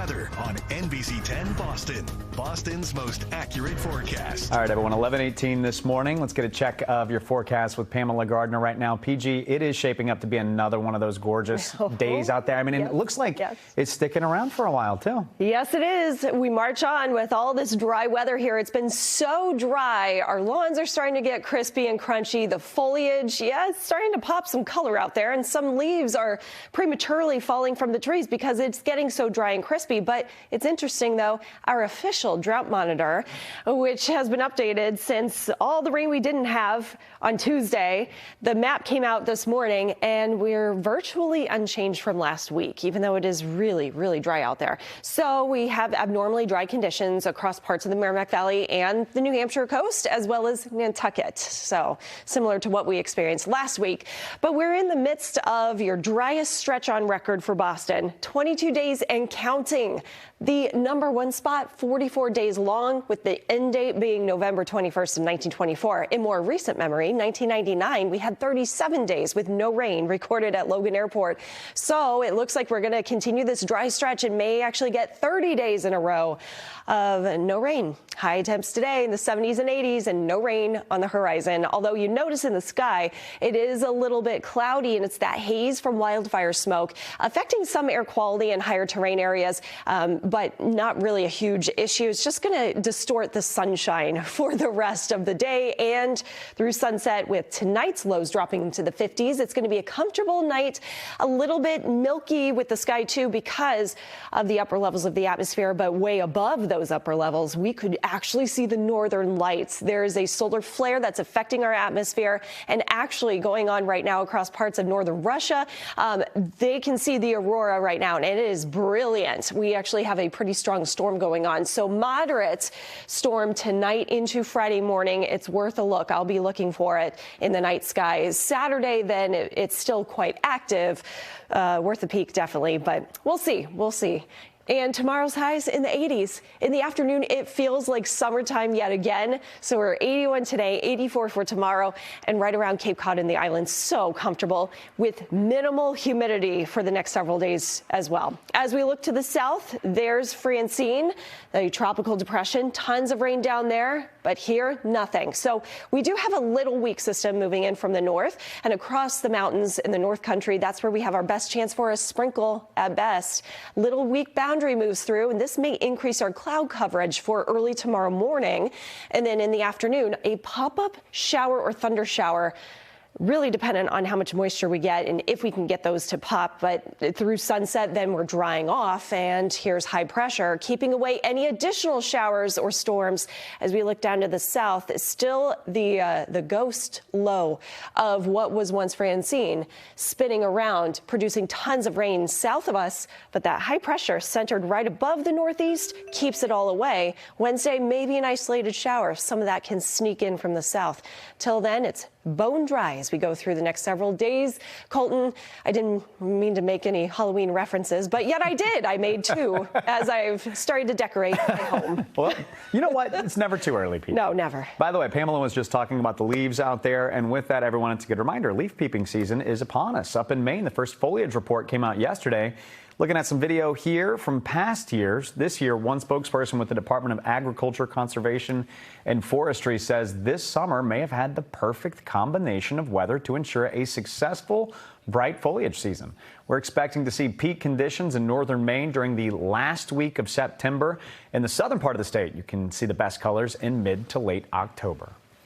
weather on NBC 10 Boston. Boston's most accurate forecast. All right, everyone, 11:18 this morning. Let's get a check of your forecast with Pamela Gardner right now. PG, it is shaping up to be another one of those gorgeous days out there. I mean, it looks like it's sticking around for a while, too. Yes, it is. We march on with all this dry weather here. It's been so dry. Our lawns are starting to get crispy and crunchy. The foliage, it's starting to pop some color out there, and some leaves are prematurely falling from the trees because it's getting so dry and crispy. But it's interesting, though, our official drought monitor, which has been updated since all the rain we didn't have on Tuesday, the map came out this morning, and we're virtually unchanged from last week, even though it is really, really dry out there. So we have abnormally dry conditions across parts of the Merrimack Valley and the New Hampshire coast, as well as Nantucket. So similar to what we experienced last week. But we're in the midst of your driest stretch on record for Boston, 22 days and counting. The #1 spot, 44 days long, with the end date being November 21st of 1924. In more recent memory, 1999, we had 37 days with no rain recorded at Logan Airport. So it looks like we're going to continue this dry stretch and may actually get 30 days in a row of no rain. High temps today in the 70s and 80s and no rain on the horizon. Although you notice in the sky, it is a little bit cloudy, and it's that haze from wildfire smoke affecting some air quality in higher terrain areas, but not really a huge issue. It's just going to distort the sunshine for the rest of the day and through sunset, with tonight's lows dropping into the 50s. It's going to be a comfortable night, a little bit milky with the sky, too, because of the upper levels of the atmosphere, but way above those upper levels, we could actually see the northern lights. There is a solar flare that's affecting our atmosphere and actually going on right now across parts of northern Russia. They can see the aurora right now, and it is brilliant. We actually have a pretty strong storm going on. So moderate storm tonight into Friday morning. It's worth a look. I'll be looking for it in the night skies. Saturday, then it's still quite active. Worth a peek, definitely, but we'll see. We'll see. And tomorrow's highs in the 80s. In the afternoon, it feels like summertime yet again. So we're 81 today, 84 for tomorrow, and right around Cape Cod and the islands. So comfortable with minimal humidity for the next several days as well. As we look to the south, there's Francine, the tropical depression. Tons of rain down there, but here, nothing. So we do have a little weak system moving in from the north and across the mountains in the North Country. That's where we have our best chance for a sprinkle at best. Little weak boundary moves through, and this may increase our cloud coverage for early tomorrow morning. And then in the afternoon, a pop-up shower or thunder shower, really dependent on how much moisture we get and if we can get those to pop. But through sunset, then we're drying off, and here's high pressure, keeping away any additional showers or storms. As we look down to the south, still the ghost low of what was once Francine spinning around, producing tons of rain south of us. But that high pressure centered right above the northeast keeps it all away. Wednesday, maybe an isolated shower. Some of that can sneak in from the south. Till then, it's bone dry as we go through the next several days. Colton, I didn't mean to make any Halloween references, but yet I did. I made two as I've started to decorate my home. Well, you know what? It's never too early, Pete. No, never. By the way, Pamela was just talking about the leaves out there, and with that, everyone, it's a good reminder. Leaf peeping season is upon us. Up in Maine, the first foliage report came out yesterday. Looking at some video here from past years. This year, one spokesperson with the Department of Agriculture, Conservation, and Forestry says this summer may have had the perfect combination of weather to ensure a successful, bright foliage season. We're expecting to see peak conditions in northern Maine during the last week of September. In the southern part of the state, you can see the best colors in mid to late October.